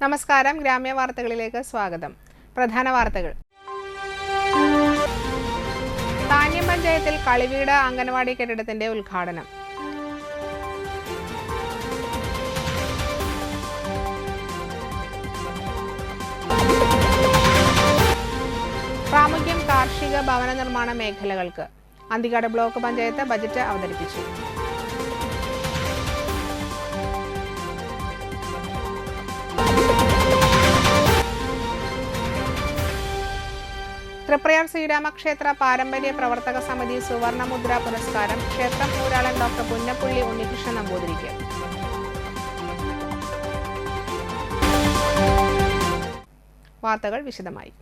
നമസ്കാരം, ഗ്രാമ്യ വാർത്തകളിലേക്ക് സ്വാഗതം. പ്രധാന വാർത്തകൾ. താന്യം പഞ്ചായത്തിൽ കളിവീട് അംഗനവാടി കെട്ടിടത്തിന്റെ ഉദ്ഘാടനം. പ്രാമുഖ്യം കാർഷിക ഭവന നിർമ്മാണ മേഖലകൾക്ക്. അന്തിക്കാട് ബ്ലോക്ക് പഞ്ചായത്ത് ബജറ്റ് അവതരിപ്പിച്ചു. തൃപ്രയാർ ശ്രീരാമക്ഷേത്ര പാരമ്പര്യ പ്രവർത്തക സമിതി സുവർണമുദ്ര പുരസ്കാരം ക്ഷേത്രം ഊരാളൻ ഡോക്ടർ പുന്നപ്പുള്ളി ഉണ്ണികൃഷ്ണൻ നമ്പൂതിരിക്ക്. വാർത്തകൾ വിശദമായി.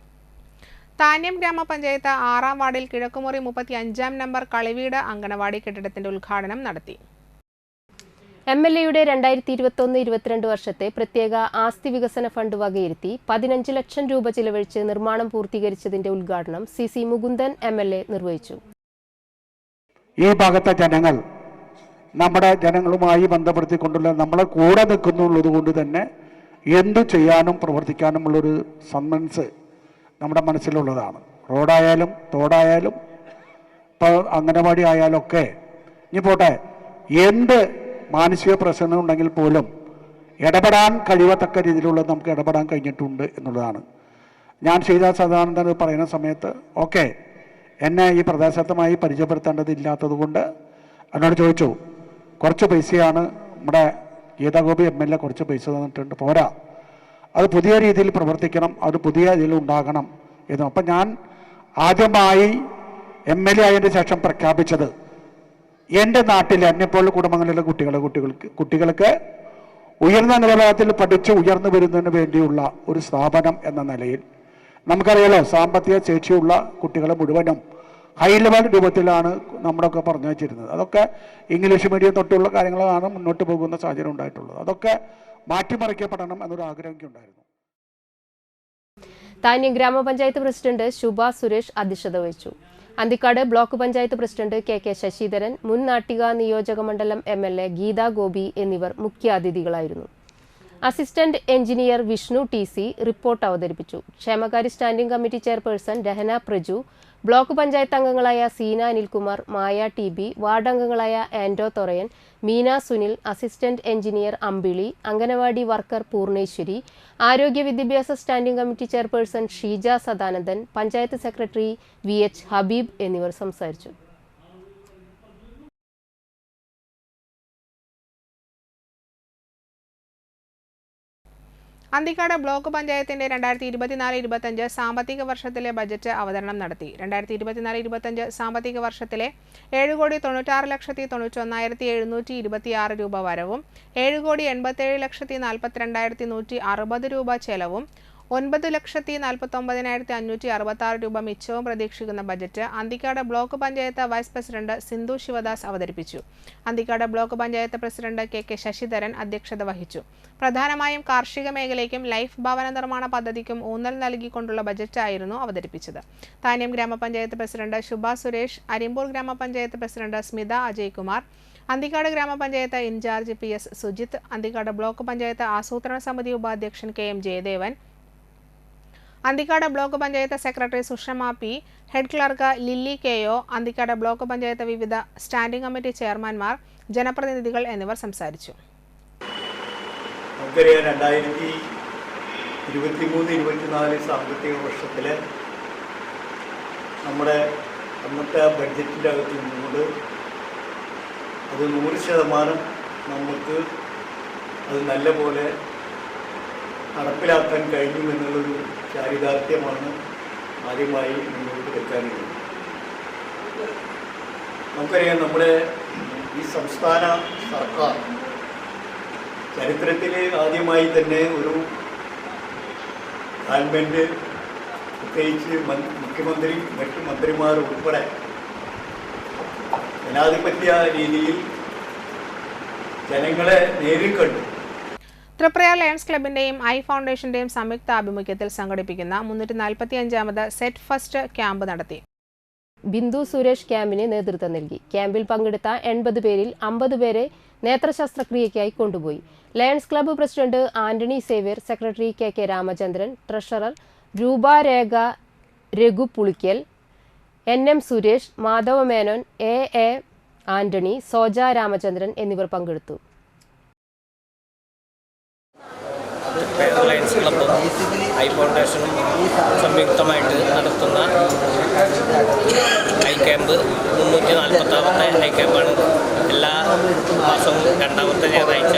താന്യം ഗ്രാമപഞ്ചായത്ത് 6-ാം വാർഡിൽ കിഴക്കുമുറി 35-ാം നമ്പർ കളിവീട് അംഗനവാടി കെട്ടിടത്തിന്റെ ഉദ്ഘാടനം നടത്തി. MLAയുടെ 2021-22 വർഷത്തെ പ്രത്യേക ആസ്തി വികസന ഫണ്ട് വകയിരുത്തി 15 ലക്ഷം രൂപ ചിലവഴിച്ച് നിർമ്മാണം പൂർത്തീകരിച്ചതിന്റെ ഉദ്ഘാടനം CC മുകുന്ദൻ MLA നിർവഹിച്ചു. ഈ ഭാഗത്തെ ജനങ്ങൾ നമ്മുടെ ജനങ്ങളുമായി ബന്ധപ്പെടുത്തിക്കൊണ്ടുള്ള നമ്മളെ കൂടെ നിൽക്കുന്നുള്ളത് കൊണ്ട് തന്നെ എന്തു ചെയ്യാനും പ്രവർത്തിക്കാനുമുള്ളൊരു സമ്മൻസ് നമ്മുടെ മനസ്സിലുള്ളതാണ്. റോഡായാലും തോടായാലും ഇപ്പോൾ അംഗനവാടി ആയാലും ഒക്കെ ഇനി പോട്ടെ, എന്ത് മാനസിക പ്രശ്നം ഉണ്ടെങ്കിൽ പോലും ഇടപെടാൻ കഴിയത്തക്ക രീതിയിലുള്ള നമുക്ക് ഇടപെടാൻ കഴിഞ്ഞിട്ടുണ്ട് എന്നുള്ളതാണ്. ഞാൻ ശ്രീദാസ് സദാനന്ദൻ പറയുന്ന സമയത്ത് ഓക്കെ, എന്നെ ഈ പ്രദേശത്തുമായി പരിചയപ്പെടുത്തേണ്ടതില്ലാത്തത് കൊണ്ട് എന്നോട് ചോദിച്ചു, കുറച്ച് പൈസയാണ് നമ്മുടെ ഗീതാഗോപി MLA കുറച്ച് പൈസ തന്നിട്ടുണ്ട്, പോരാ, അത് പുതിയ രീതിയിൽ പ്രവർത്തിക്കണം, അത് പുതിയ രീതിയിൽ ഉണ്ടാകണം എന്ന്. അപ്പം ഞാൻ ആദ്യമായി MLA ആയതിന് ശേഷം പ്രഖ്യാപിച്ചത് എൻ്റെ നാട്ടിൽ എന്നെപ്പോലുള്ള കുടുംബങ്ങളിലെ കുട്ടികൾക്ക് ഉയർന്ന നിലവാരത്തിൽ പഠിച്ച് ഉയർന്നു വരുന്നതിന് വേണ്ടിയുള്ള ഒരു സ്ഥാപനം എന്ന നിലയിൽ, നമുക്കറിയാലോ സാമ്പത്തിക ശേഷിയുള്ള കുട്ടികളെ മുഴുവനും ഹൈ ലെവൽ രൂപത്തിലാണ് നമ്മളൊക്കെ പറഞ്ഞു വെച്ചിരുന്നത്. അതൊക്കെ ഇംഗ്ലീഷ് മീഡിയം തൊട്ടുള്ള കാര്യങ്ങളാണ് മുന്നോട്ട് പോകുന്ന സാഹചര്യം ഉണ്ടായിട്ടുള്ളത്. അതൊക്കെ മാറ്റിമറിക്കപ്പെടണം എന്നൊരു ആഗ്രഹമുണ്ടായിരുന്നു. താന്യം ഗ്രാമപഞ്ചായത്ത് പ്രസിഡന്റ് ശുഭ സുരേഷ് അധ്യക്ഷത വഹിച്ചു. Anthikad block panchayat president KK Sasidharan, മുൻ നാട്ടിക നിയോജക മണ്ഡലം MLA ഗീതാ ഗോപി എന്നിവർ മുഖ്യാതിഥികളായിരുന്നു. Assistant engineer Vishnu TC report അവതരിപ്പിച്ചു. ക്ഷേമകാര്യ standing committee chairperson Rahana Praju, block panchayat അംഗങ്ങളായ സീന അനിൽകുമാർ, മായ TB, വാർഡ് അംഗങ്ങളായ Ando Thorayan, Meena Sunil, assistant engineer Ambili, anganwadi worker Purneshwari, ആരോഗ്യ വിദ്യാഭ്യാസ standing committee chairperson Sheeja Sadanandan, panchayat secretary VH Habeeb എന്നിവർ സംസാരിച്ചു. അന്തിക്കാട് ബ്ലോക്ക് പഞ്ചായത്തിന്റെ 2024-25 സാമ്പത്തിക വർഷത്തിലെ ബജറ്റ് അവതരണം നടത്തി. 2024-25 സാമ്പത്തിക വർഷത്തിലെ 7,96,91,726 രൂപ വരവും 7,87,42,160 രൂപ ചെലവും 9,49,566 രൂപ മിച്ചവും പ്രതീക്ഷിക്കുന്ന budget Anthikad block panchayat vice president Sindhu Sivadas അവതരിപ്പിച്ചു. Anthikad block panchayat president KK Sasidharan അധ്യക്ഷത വഹിച്ചു. പ്രധാനമായും കാർഷിക മേഖലയ്ക്കും ലൈഫ് ഭവന നിർമ്മാണ പദ്ധതിക്കും ഊന്നൽ നൽകിക്കൊണ്ടുള്ള ബജറ്റായിരുന്നു അവതരിപ്പിച്ചത്. താന്യം ഗ്രാമപഞ്ചായത്ത് പ്രസിഡന്റ് ശുഭ Suresh, Arimbur grama panchayat president Smitha Ajay Kumar, Anthikad grama panchayat incharge PS Sujith, Anthikad block panchayat ആസൂത്രണ സമിതി ഉപാധ്യക്ഷൻ KM Jayadevan, Anthikad block panchayat secretary Sushama P, head clerk Lilly KO, Anthikad block panchayat വിവിധ സ്റ്റാൻഡിംഗ് കമ്മിറ്റി ചെയർമാൻമാർ, ജനപ്രതിനിധികൾ എന്നിവർ സംസാരിച്ചു. 2023-24 സാമ്പത്തിക വർഷത്തിലെ നമ്മുടെ അന്നത്തെ ബഡ്ജറ്റിൻ്റെ അകത്ത് നിന്നുകൊണ്ട് അത് 100% നമുക്ക് അത് നല്ല പോലെ നടപ്പിലാക്കാൻ കഴിഞ്ഞു എന്നുള്ളൊരു ചാരിതാർത്ഥ്യമാണ് ആദ്യമായി മുന്നോട്ട് വെക്കാനുള്ളത്. നമുക്കറിയാം, നമ്മുടെ ഈ സംസ്ഥാന സർക്കാർ ചരിത്രത്തിൽ ആദ്യമായി തന്നെ ഒരു ഗവൺമെൻറ്, പ്രത്യേകിച്ച് മുഖ്യമന്ത്രി മറ്റു മന്ത്രിമാർ ഉൾപ്പെടെ ജനാധിപത്യ രീതിയിൽ ജനങ്ങളെ നേരിൽ കണ്ടു. തൃപ്രയാർ ലയൺസ് ക്ലബിന്റെയും ഐ ഫൗണ്ടേഷന്റെയും സംയുക്ത ആഭിമുഖ്യത്തിൽ സംഘടിപ്പിക്കുന്ന 345ാമത് സെറ്റ് ഫസ്റ്റ് ക്യാമ്പ് നടത്തി. ബിന്ദു സുരേഷ് ക്യാമ്പിന് നേതൃത്വം നൽകി. ക്യാമ്പിൽ പങ്കെടുത്ത 80 പേരിൽ 50 പേരെ നേത്രശസ്ത്രക്രിയയ്ക്കായി കൊണ്ടുപോയി. Lions club president Antony Xavier, secretary KK Ramachandran, treasurer രൂപരേഖ രഘു പുളിക്കൽ, NM സുരേഷ്, മാധവ മേനോൻ, A ആന്റണി, സോജ രാമചന്ദ്രൻ എന്നിവർ പങ്കെടുത്തു. ലയൺസ് ക്ലബ്ബും ഐ ഫൗണ്ടേഷനും സംയുക്തമായിട്ട് നടത്തുന്ന ഐ ക്യാമ്പ് 340ാമത്തെ ഐ ക്യാമ്പാണ്. എല്ലാ മാസവും 2ാമത്തെ ഞായറാഴ്ച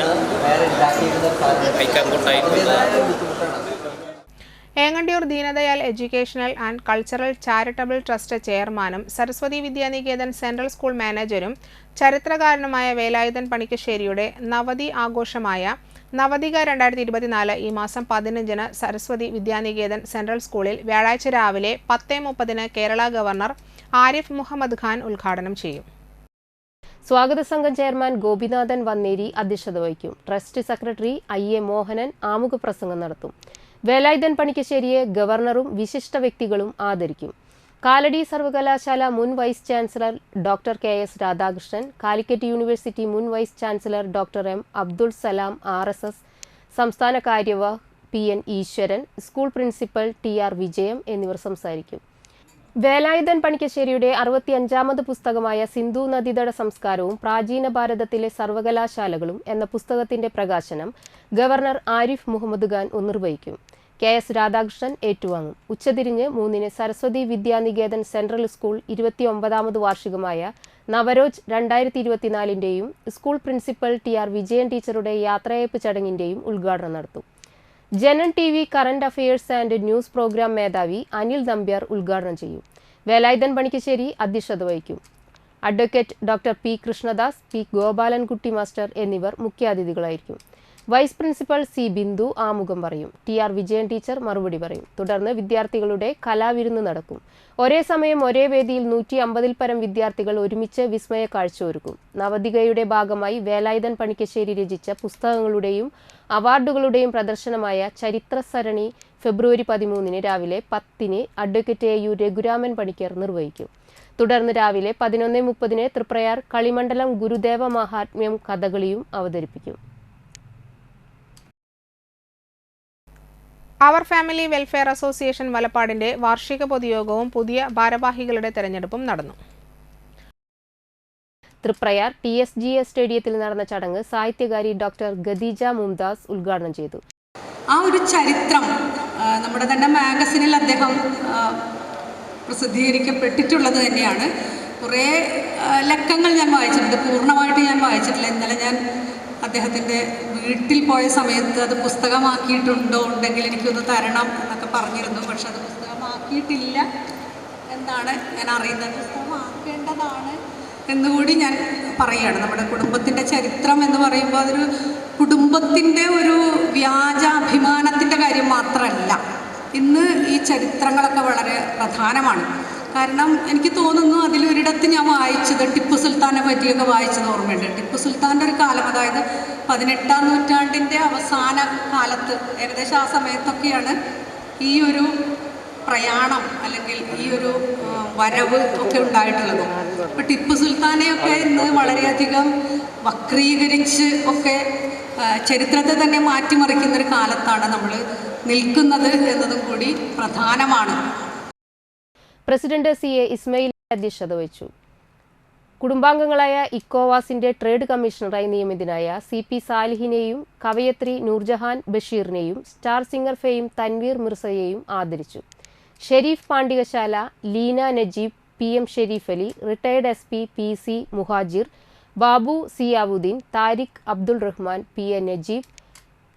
ഐ ക്യാമ്പ് ഉണ്ടായിരിക്കുന്നത്. Engandiyur Deendayal educational and cultural charitable trust ചെയർമാനും സരസ്വതി വിദ്യാനികേതൻ സെൻട്രൽ സ്കൂൾ മാനേജരും ചരിത്രകാരനുമായ വേലായുധൻ പണിക്കശ്ശേരിയുടെ നവതി ആഘോഷമായ നവതിക 2024 ഈ മാസം 15-ന് സരസ്വതി വിദ്യാനികേതൻ സെൻട്രൽ സ്കൂളിൽ വ്യാഴാഴ്ച രാവിലെ 10:30-ന് കേരള ഗവർണർ ആരിഫ് മുഹമ്മദ് ഖാൻ ഉദ്ഘാടനം ചെയ്യും. സ്വാഗത സംഘം ചെയർമാൻ ഗോപിനാഥൻ വന്നേരി അധ്യക്ഷത വഹിക്കും. ട്രസ്റ്റ് സെക്രട്ടറി IA മോഹനൻ ആമുഖ പ്രസംഗം നടത്തും. വേലായുധൻ പണിക്കശ്ശേരിയെ ഗവർണറും വിശിഷ്ട വ്യക്തികളും ആദരിക്കും. കാലടി സർവകലാശാല മുൻ vice chancellor doctor KS Radhakrishnan, Calicut university മുൻ vice chancellor doctor M Abdul Salam RSS സംസ്ഥാന കാര്യവാഹ് PN Eswaran, school principal TR Vijayam എന്നിവർ സംസാരിക്കും. വേലായുധൻ പണിക്കശ്ശേരിയുടെ 65ാമത് പുസ്തകമായ സിന്ധു നദീതട സംസ്കാരവും പ്രാചീന ഭാരതത്തിലെ സർവകലാശാലകളും എന്ന പുസ്തകത്തിന്റെ പ്രകാശനം ഗവർണർ ആരിഫ് മുഹമ്മദ് ഖാൻ നിർവഹിക്കും. KS രാധാകൃഷ്ണൻ ഏറ്റുവാങ്ങും. ഉച്ചതിരിഞ്ഞ് 3-ന് സരസ്വതി വിദ്യാനികേതൻ സെൻട്രൽ സ്കൂൾ 29ാമത് വാർഷികമായ നവരോജ് 2024ന്റെയും സ്കൂൾ പ്രിൻസിപ്പൽ TR വിജയൻ ടീച്ചറുടെ യാത്രയയപ്പ് ചടങ്ങിന്റെയും ഉദ്ഘാടനം നടത്തും. Janan TV current affairs and news program മേധാവി അനിൽ നമ്പ്യാർ ഉദ്ഘാടനം ചെയ്യും. വേലായുധൻ പണിക്കശ്ശേരി അധ്യക്ഷത വഹിക്കും. Advocate doctor P Krishnadas, P Gopalankutty master എന്നിവർ മുഖ്യാതിഥികളായിരിക്കും. വൈസ് പ്രിൻസിപ്പൽ C ബിന്ദു ആമുഖം പറയും. TR വിജയൻ ടീച്ചർ മറുപടി പറയും. തുടർന്ന് വിദ്യാർത്ഥികളുടെ കലാവിരുന്ന് നടക്കും. ഒരേ സമയം ഒരേ വേദിയിൽ 150-ൽ പരം വിദ്യാർത്ഥികൾ ഒരുമിച്ച് വിസ്മയ കാഴ്ചയൊരുക്കും. നവതികയുടെ ഭാഗമായി വേലായുധൻ പണിക്കശ്ശേരി രചിച്ച പുസ്തകങ്ങളുടെയും അവാർഡുകളുടെയും പ്രദർശനമായ ചരിത്ര സരണി ഫെബ്രുവരി 13-ന് രാവിലെ 10-ന് അഡ്വക്കേറ്റ് AU രഘുരാമൻ പണിക്കർ നിർവഹിക്കും. തുടർന്ന് രാവിലെ 11:30-ന് തൃപ്രയാർ കളിമണ്ഡലം ഗുരുദേവ മഹാത്മ്യം കഥകളിയും അവതരിപ്പിക്കും. അവർ ഫാമിലി വെൽഫെയർ അസോസിയേഷൻ മലപ്പാടിന്റെ വാർഷിക പൊതുയോഗവും പുതിയ ഭാരവാഹികളുടെ തെരഞ്ഞെടുപ്പും നടന്നു. തൃപ്രയാർ TSGS സ്റ്റേഡിയത്തിൽ നടന്ന ചടങ്ങ് സാഹിത്യകാരി ഡോക്ടർ ഖദീജ മുംതാസ് ഉദ്ഘാടനം ചെയ്തു. ആ ഒരു ചരിത്രം നമ്മുടെ തന്നെ മാഗസിനിൽ അദ്ദേഹം പ്രസിദ്ധീകരിക്കപ്പെട്ടിട്ടുള്ളത് തന്നെയാണ്. കുറേ ലക്കങ്ങൾ ഞാൻ വായിച്ചിട്ടുണ്ട്, പൂർണ്ണമായിട്ട് ഞാൻ വായിച്ചിട്ടില്ല. ഇന്നലെ ഞാൻ അദ്ദേഹത്തിൻ്റെ വീട്ടിൽ പോയ സമയത്ത് അത് ഉണ്ടെങ്കിൽ എനിക്കൊന്ന് തരണം എന്നൊക്കെ പറഞ്ഞിരുന്നു. പക്ഷെ അത് പുസ്തകമാക്കിയിട്ടില്ല എന്നാണ് ഞാൻ അറിയുന്നത്. പുസ്തകമാക്കേണ്ടതാണ് എന്നുകൂടി ഞാൻ പറയുകയാണ്. നമ്മുടെ കുടുംബത്തിൻ്റെ ചരിത്രം എന്ന് പറയുമ്പോൾ അതൊരു കുടുംബത്തിൻ്റെ ഒരു വ്യാജ അഭിമാനത്തിൻ്റെ കാര്യം മാത്രമല്ല. ഇന്ന് ഈ ചരിത്രങ്ങളൊക്കെ വളരെ പ്രധാനമാണ്. കാരണം എനിക്ക് തോന്നുന്നു അതിലൊരിടത്ത് ഞാൻ വായിച്ചത് ടിപ്പു സുൽത്താനെ പറ്റിയൊക്കെ വായിച്ചത് ഓർമ്മയുണ്ട്. ടിപ്പു സുൽത്താൻ്റെ ഒരു കാലം, അതായത് 18ാം നൂറ്റാണ്ടിൻ്റെ അവസാന കാലത്ത് ഏകദേശം ആ സമയത്തൊക്കെയാണ് ഈ ഒരു പ്രയാണം അല്ലെങ്കിൽ ഈ ഒരു വരവ് ഒക്കെ ഉണ്ടായിട്ടുള്ളത്. അപ്പോൾ ടിപ്പു സുൽത്താനെയൊക്കെ ഇന്ന് വളരെയധികം വക്രീകരിച്ച് ഒക്കെ ചരിത്രത്തെ തന്നെ മാറ്റിമറിക്കുന്നൊരു കാലത്താണ് നമ്മൾ നിൽക്കുന്നത് എന്നതും കൂടി പ്രധാനമാണ്. പ്രസിഡന്റ് CA ഇസ്മയിൽ അധ്യക്ഷത വഹിച്ചു. കുടുംബാംഗങ്ങളായ ഇക്കോവാസിന്റെ ട്രേഡ് കമ്മീഷണറായി നിയമിതനായ CP സാലിഹിനെയും കവയത്രി നൂർജഹാൻ ബഷീറിനെയും സ്റ്റാർ സിംഗർ ഫെയിം തൻവീർ മിർസയെയും ആദരിച്ചു. Shereef Pandikasala, Leena Najeeb, PM Shereef Ali, retired SP PC Muhajir, Babu Ziyauddin, Tariq Abdul Rahman, PN Najeeb,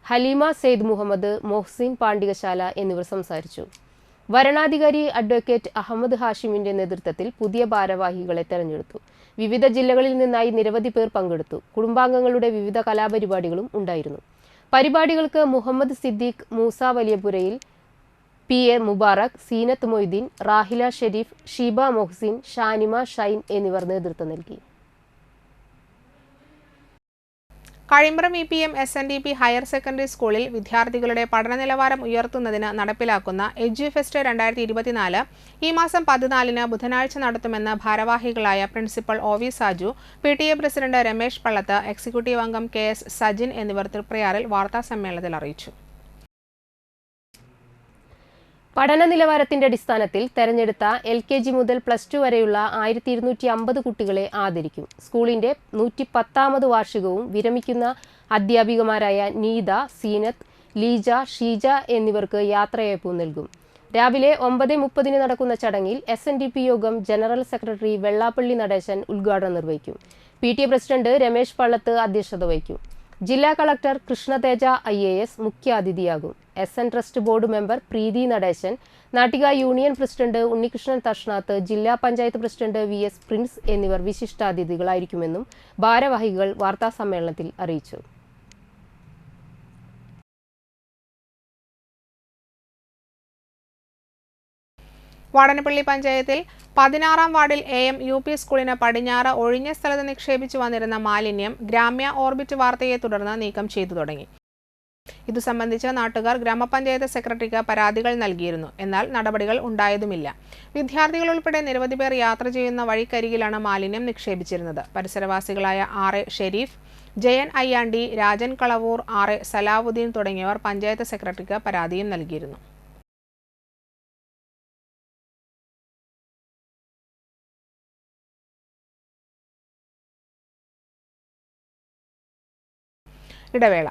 Haleema Sayed Muhammad, Mohsin Pandikasala എന്നിവർ സംസാരിച്ചു. വരണാധികാരി അഡ്വക്കേറ്റ് അഹമ്മദ് ഹാഷിമിന്റെ നേതൃത്വത്തിൽ പുതിയ ഭാരവാഹികളെ തെരഞ്ഞെടുത്തു. വിവിധ ജില്ലകളിൽ നിന്നായി നിരവധി പേർ പങ്കെടുത്തു. കുടുംബാംഗങ്ങളുടെ വിവിധ കലാപരിപാടികളും ഉണ്ടായിരുന്നു. പരിപാടികൾക്ക് മുഹമ്മദ് സിദ്ദീഖ്, മൂസ വലിയപുരയിൽ, PA മുബാറക്, സീനത്ത് മൊയ്തീൻ, റാഹില ഷെരീഫ്, ഷീബ മൊഹ്സിൻ, ഷാനിമ ഷൈൻ എന്നിവർ നേതൃത്വം നൽകി. Kazhimbram EPM SNDP higher secondary സ്കൂളിൽ വിദ്യാർത്ഥികളുടെ പഠന നിലവാരം ഉയർത്തുന്നതിന് നടപ്പിലാക്കുന്ന എഡ്യൂഫെസ്റ്റ് 2024 ഈ മാസം 14-ന് ബുധനാഴ്ച നടത്തുമെന്ന് ഭാരവാഹികളായ principal OV Saju, PTA president Ramesh Pallath, executive അംഗം KS സജിൻ എന്നിവർ തൃപ്രയാറിൽ വാർത്താസമ്മേളനത്തിൽ അറിയിച്ചു. പഠന നിലവാരത്തിന്റെ അടിസ്ഥാനത്തിൽ തെരഞ്ഞെടുത്ത LKG മുതൽ +2 വരെയുള്ള 1250 കുട്ടികളെ ആദരിക്കും. സ്കൂളിന്റെ 110ാമത് വാർഷികവും വിരമിക്കുന്ന അധ്യാപികമാരായ നീത, സീനത്ത്, ലീജ, ഷീജ എന്നിവർക്ക് യാത്രയയപ്പും നൽകും. രാവിലെ 9:30 നടക്കുന്ന ചടങ്ങിൽ SNDP യോഗം ജനറൽ സെക്രട്ടറി വെള്ളാപ്പള്ളി നടേശൻ ഉദ്ഘാടനം നിർവഹിക്കും. PTA പ്രസിഡന്റ് രമേശ് പള്ളത്ത് അധ്യക്ഷത വഹിക്കും. ജില്ലാ കളക്ടർ കൃഷ്ണതേജ IAS മുഖ്യാതിഥിയാകും. SN ട്രസ്റ്റ് ബോർഡ് മെമ്പർ പ്രീതി നടേശൻ, നാട്ടിക യൂണിയൻ പ്രസിഡന്റ് ഉണ്ണികൃഷ്ണൻ തഷ്നാത്ത്, ജില്ലാ പഞ്ചായത്ത് പ്രസിഡന്റ് VS പ്രിൻസ് എന്നിവർ വിശിഷ്ടാതിഥികളായിരിക്കുമെന്നും ഭാരവാഹികൾ വാർത്താസമ്മേളനത്തിൽ അറിയിച്ചു. വാടനപ്പള്ളി പഞ്ചായത്തിൽ 16-ാം വാർഡിൽ AM UP സ്കൂളിന് പടിഞ്ഞാറ് ഒഴിഞ്ഞ സ്ഥലത്ത് നിക്ഷേപിച്ചു വന്നിരുന്ന മാലിന്യം ഗ്രാമ്യ ഓർബിറ്റ് വാർത്തയെ തുടർന്ന് നീക്കം ചെയ്തു തുടങ്ങി. ഇതു സംബന്ധിച്ച് നാട്ടുകാർ ഗ്രാമപഞ്ചായത്ത് സെക്രട്ടറിക്ക് പരാതികൾ നൽകിയിരുന്നു. എന്നാൽ നടപടികൾ ഉണ്ടായതുമില്ല. വിദ്യാർത്ഥികൾ ഉൾപ്പെടെ നിരവധി പേർ യാത്ര ചെയ്യുന്ന വഴിക്കരികിലാണ് മാലിന്യം നിക്ഷേപിച്ചിരുന്നത്. പരിസരവാസികളായ RA ഷെരീഫ്, ജയൻ അയ്യാണ്ടി, രാജൻ കളവൂർ, RA സലാവുദ്ദീൻ തുടങ്ങിയവർ പഞ്ചായത്ത് സെക്രട്ടറിക്ക് പരാതിയും നൽകിയിരുന്നു. ഇടവേള.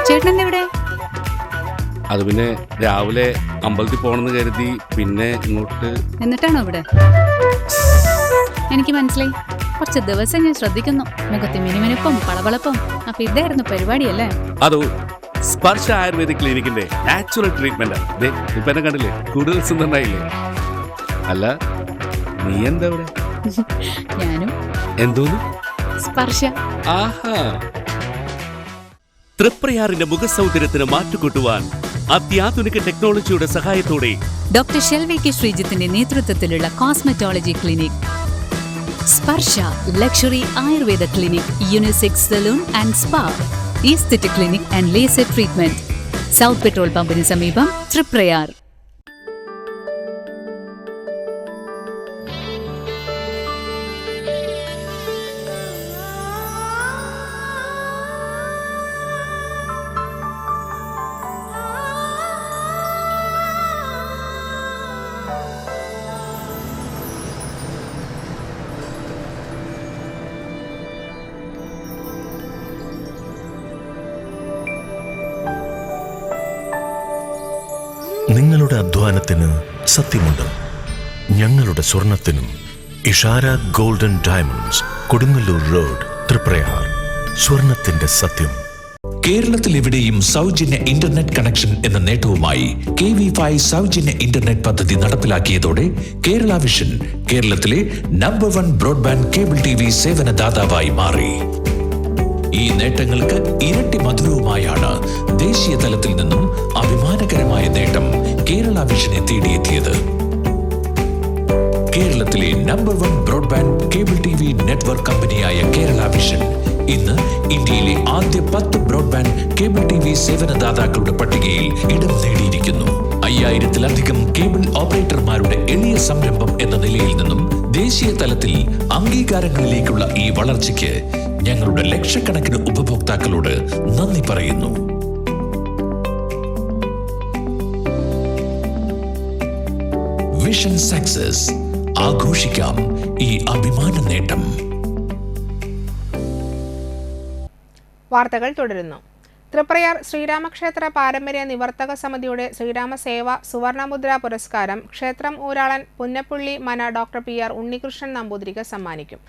ചേട്ടനെവിടെ? അത് പിന്നെ രാവിലെ അമ്പലത്തിൽ പോണെന്ന് കരുതി പിന്നെ ഇങ്ങോട്ട്. എന്നിട്ടാണോ ഇവിടെ? എനിക്ക് മനസ്സിലായി. കുറച്ച് ദിവസം ഞാൻ ശ്രദ്ധിക്കുന്നു. മുഖത്ത് മിനുമിനുപ്പും പളവളപ്പും. അപ്പൊ ഇതായിരുന്നു പരിപാടിയല്ലേ? അതോ സ്പർശ ആയുർവേദിക് ക്ലിനിക്കിന്റെ നാച്ചുറൽ ട്രീറ്റ്മെന്റ്. ഇപ്പൊ എന്നെ കണ്ടില്ലേ, കൂടുതൽ സുന്ദരനായില്ലേ? അല്ല, നീ എന്താ ഇവിടെ? ഞാനും എന്തോന്ന് സ്പർശ. ആഹാ, തൃപ്രയാറിന്റെ മുഖസൗന്ദര്യത്തിന് മാറ്റുകൂട്ടുവാൻ അത്യാധുനിക ടെക്നോളജിയുടെ സഹായത്തോടെ ഡോക്ടർ ഷെൽവി കെ ശ്രീജിത്തിന്റെ നേതൃത്വത്തിലുള്ള cosmetology clinic Sparsha luxury Ayurveda clinic, unisex salon and spa, aesthetic clinic and laser treatment, south petrol പമ്പിന് സമീപം, തൃപ്രയാർ. നിങ്ങളുടെ അധ്വാനത്തിന് സത്യമുണ്ട്. ഞങ്ങളുടെ സ്വർണത്തിനും. Ishara golden diamonds, Kodungallur road, Triprayar. സ്വർണത്തിന്റെ സത്യം. കേരളത്തിൽ എവിടെയും സൗജന്യ ഇന്റർനെറ്റ് കണക്ഷൻ എന്ന നേട്ടവുമായി KV5 സൗജന്യ ഇന്റർനെറ്റ് പദ്ധതി നടപ്പിലാക്കിയതോടെ കേരള വിഷൻ കേരളത്തിലെ നമ്പർ 1 ബ്രോഡ്ബാൻഡ് കേബിൾ TV സേവനദാതാവായി മാറി. ഈ നേട്ടങ്ങൾക്ക് ഇരട്ടി മധുരവുമായാണ് ദേശീയ തലത്തിൽ നിന്നും അഭിമാനകരമായ നേട്ടം കേരള വിഷനെ തേടിയെത്തിയത്. കേരളത്തിലെ number 1 broadband cable TV network കമ്പനിയായ കേരള വിഷൻ ഇന്ന് ഇന്ത്യയിലെ ആദ്യ 10 ബ്രോഡ്ബാൻഡ് കേബിൾ TV സേവനദാതാക്കളുടെ പട്ടികയിൽ ഇടം നേടിയിരിക്കുന്നു. 5000-ലധികം കേബിൾ ഓപ്പറേറ്റർമാരുടെ എളിയ സംരംഭം എന്ന നിലയിൽ നിന്നും ദേശീയ തലത്തിൽ അംഗീകാരങ്ങളിലേക്കുള്ള ഈ വളർച്ചയ്ക്ക് ഞങ്ങളുടെ ലക്ഷക്കണക്കിന് ഉപഭോക്താക്കളോട് നന്ദി പറയുന്നു. Vision success. ആഘോഷിക്കാം ഈ അഭിമാന നേട്ടം. വാർത്തകൾ തുടരുന്നു. തൃപ്രയാർ ശ്രീരാമക്ഷേത്ര പാരമ്പര്യ നിവർത്തക സമിതിയുടെ ശ്രീരാമസേവ സുവർണമുദ്ര പുരസ്കാരം ക്ഷേത്രം ഊരാളൻ പുന്നപ്പുള്ളി മന ഡോക്ടർ PR ഉണ്ണികൃഷ്ണൻ നമ്പൂതിരിക്ക് സമ്മാനിക്കും.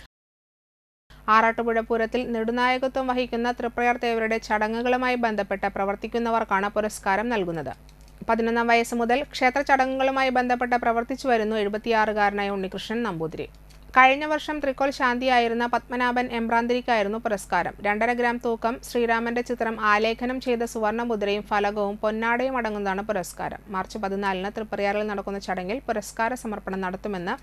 ആറാട്ടുപുഴ പൂരത്തിൽ നെടുനായകത്വം വഹിക്കുന്ന തൃപ്രയാർ തേവരുടെ ചടങ്ങുകളുമായി ബന്ധപ്പെട്ട് പ്രവർത്തിക്കുന്നവർക്കാണ് പുരസ്കാരം നൽകുന്നത്. 11ാം വയസ്സ് മുതൽ ക്ഷേത്ര ചടങ്ങുകളുമായി ബന്ധപ്പെട്ട് പ്രവർത്തിച്ചു വരുന്നു 76-കാരനായ ഉണ്ണികൃഷ്ണൻ നമ്പൂതിരി. കഴിഞ്ഞ വർഷം ത്രികോൽ ശാന്തിയായിരുന്ന പത്മനാഭൻ എമ്പ്രാന്തിരിക്കായിരുന്നു പുരസ്കാരം. 2.5 ഗ്രാം തൂക്കം ശ്രീരാമന്റെ ചിത്രം ആലേഖനം ചെയ്ത സുവർണ്ണമുദ്രയും ഫലകവും പൊന്നാടയും അടങ്ങുന്നതാണ് പുരസ്കാരം. മാർച്ച് 14-ന് തൃപ്രയാറിൽ നടക്കുന്ന ചടങ്ങിൽ പുരസ്കാര സമർപ്പണം നടത്തുമെന്ന്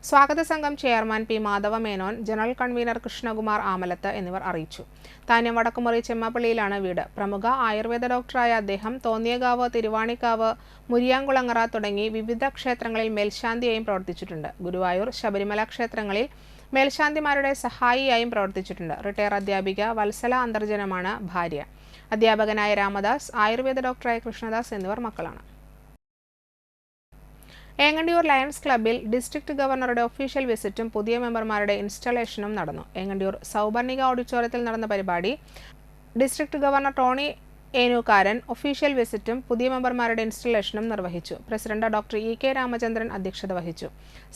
സ്വാഗത സംഘം chairman P Madhava Menon, general convener Krishnakumar Amalath എന്നിവർ അറിയിച്ചു. താന്യം വടക്കുമുറി ചെമ്മപ്പള്ളിയിലാണ് വീട്. പ്രമുഖ ആയുർവേദ ഡോക്ടറായ അദ്ദേഹം തോന്നിയകാവ്, തിരുവാണിക്കാവ്, മുരിയാങ്കുളങ്ങറ തുടങ്ങി വിവിധ ക്ഷേത്രങ്ങളിൽ മേൽശാന്തിയായും പ്രവർത്തിച്ചിട്ടുണ്ട്. ഗുരുവായൂർ, ശബരിമല ക്ഷേത്രങ്ങളിൽ മേൽശാന്തിമാരുടെ സഹായിയായും പ്രവർത്തിച്ചിട്ടുണ്ട്. റിട്ടയർ അധ്യാപിക വത്സല അന്തർജനമാണ് ഭാര്യ. അധ്യാപകനായ രാമദാസ്, ആയുർവേദ ഡോക്ടറായ കൃഷ്ണദാസ് എന്നിവർ മക്കളാണ്. ഏങ്ങണ്ടിയൂർ ലയൺസ് ക്ലബ്ബിൽ ഡിസ്ട്രിക്ട് ഗവർണറുടെ ഒഫീഷ്യൽ വിസിറ്റും പുതിയ മെമ്പർമാരുടെ ഇൻസ്റ്റലേഷനും നടന്നു. ഏങ്ങണ്ടിയൂർ സൗപർണിക ഓഡിറ്റോറിയത്തിൽ നടന്ന പരിപാടി ഡിസ്ട്രിക്ട് ഗവർണർ ടോണി ഏനൂക്കാരൻ ഒഫീഷ്യൽ വിസിറ്റും പുതിയ മെമ്പർമാരുടെ ഇൻസ്റ്റലേഷനും നിർവഹിച്ചു. President doctor ഇ.കെ. രാമചന്ദ്രൻ അധ്യക്ഷത വഹിച്ചു.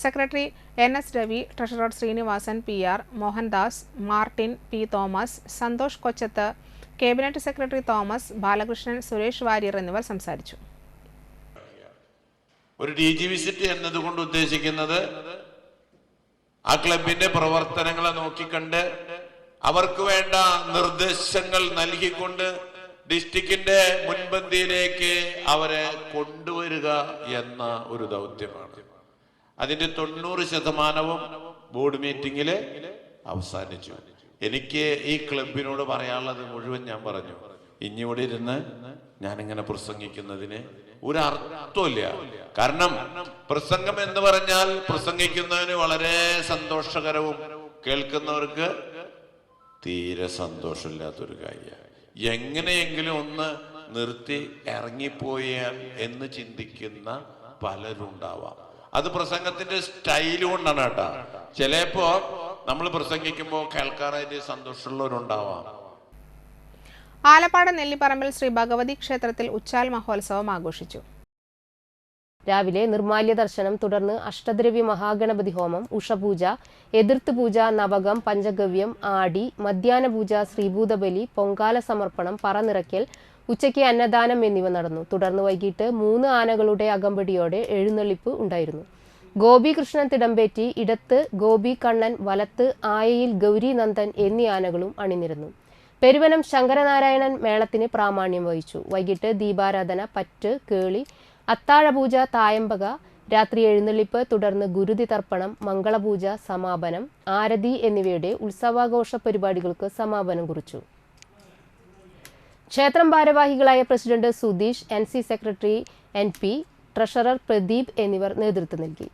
Secretary N S. Ravi, treasurer Srinivasan, P R. Mohandas, Martin, P. Thomas, Santhosh Kochath, cabinet secretary Thomas, Balakrishnan, Suresh Warrier എന്നിവർ സംസാരിച്ചു. ഒരു DG വിസിറ്റ് എന്നതുകൊണ്ട് ഉദ്ദേശിക്കുന്നത് ആ ക്ലബിന്റെ പ്രവർത്തനങ്ങളെ നോക്കിക്കണ്ട് അവർക്ക് വേണ്ട നിർദ്ദേശങ്ങൾ നൽകിക്കൊണ്ട് ഡിസ്ട്രിക്റ്റിന്റെ മുൻപന്തിയിലേക്ക് അവരെ കൊണ്ടുവരിക എന്ന ഒരു ദൗത്യമാണ്. അതിന്റെ 90% ബോർഡ് മീറ്റിംഗിൽ അവസാനിച്ചു. എനിക്ക് ഈ ക്ലബിനോട് പറയാനുള്ളത് മുഴുവൻ ഞാൻ പറഞ്ഞു. ഇനിയോടെ ഇരുന്ന് ഞാനിങ്ങനെ പ്രസംഗിക്കുന്നതിന് ഒരു അർത്ഥമില്ല. കാരണം പ്രസംഗം എന്ന് പറഞ്ഞാൽ പ്രസംഗിക്കുന്നതിന് വളരെ സന്തോഷകരവും കേൾക്കുന്നവർക്ക് തീരെ സന്തോഷമില്ലാത്തൊരു കാര്യമാണ്. എങ്ങനെയെങ്കിലും ഒന്ന് നിർത്തി ഇറങ്ങിപ്പോയാൽ എന്ന് ചിന്തിക്കുന്ന പലരുണ്ടാവാം. അത് പ്രസംഗത്തിന്റെ സ്റ്റൈൽ കൊണ്ടാണ് കേട്ടോ. ചിലപ്പോ നമ്മൾ പ്രസംഗിക്കുമ്പോൾ കേൾക്കാനായിട്ട് സന്തോഷമുള്ളവരുണ്ടാവാം. ആലപ്പാട് നെല്ലിപ്പറമ്പിൽ ശ്രീ ഭഗവതി ക്ഷേത്രത്തിൽ ഉച്ചാൽ മഹോത്സവം ആഘോഷിച്ചു. രാവിലെ നിർമാല്യ ദർശനം, തുടർന്ന് അഷ്ടദ്രവ്യ മഹാഗണപതി ഹോമം, ഉഷപൂജ, എതിർത്ത് പൂജ, നവകം, പഞ്ചഗവ്യം, ആടി, മധ്യാഹ്ന പൂജ, ശ്രീഭൂതബലി, പൊങ്കാല സമർപ്പണം, പറനിറയ്ക്കൽ, ഉച്ചയ്ക്ക് അന്നദാനം എന്നിവ നടന്നു. തുടർന്ന് വൈകിട്ട് 3 ആനകളുടെ അകമ്പടിയോടെ എഴുന്നള്ളിപ്പ് ഉണ്ടായിരുന്നു. ഗോപി കൃഷ്ണൻ തിടമ്പേറ്റി, ഇടത്ത് ഗോപി കണ്ണൻ, വലത്ത് ആയയിൽ ഗൗരി നന്ദൻ എന്നീ ആനകളും അണിനിരന്നു. പെരുവനം ശങ്കരനാരായണൻ മേളത്തിന് പ്രാമാണ്യം വഹിച്ചു. വൈകിട്ട് ദീപാരാധന, പറ്റ്, കേളി, അത്താഴപൂജ, തായമ്പക, രാത്രി എഴുന്നള്ളിപ്പ്, തുടർന്ന് ഗുരുതി തർപ്പണം, മംഗളപൂജ, സമാപനം, ആരതി എന്നിവയുടെ ഉത്സവാഘോഷ പരിപാടികൾക്ക് സമാപനം കുറിച്ചു. ക്ഷേത്രം ഭാരവാഹികളായ president Sudheesh, NC secretary NP, treasurer Pradeep എന്നിവർ നേതൃത്വം നൽകി.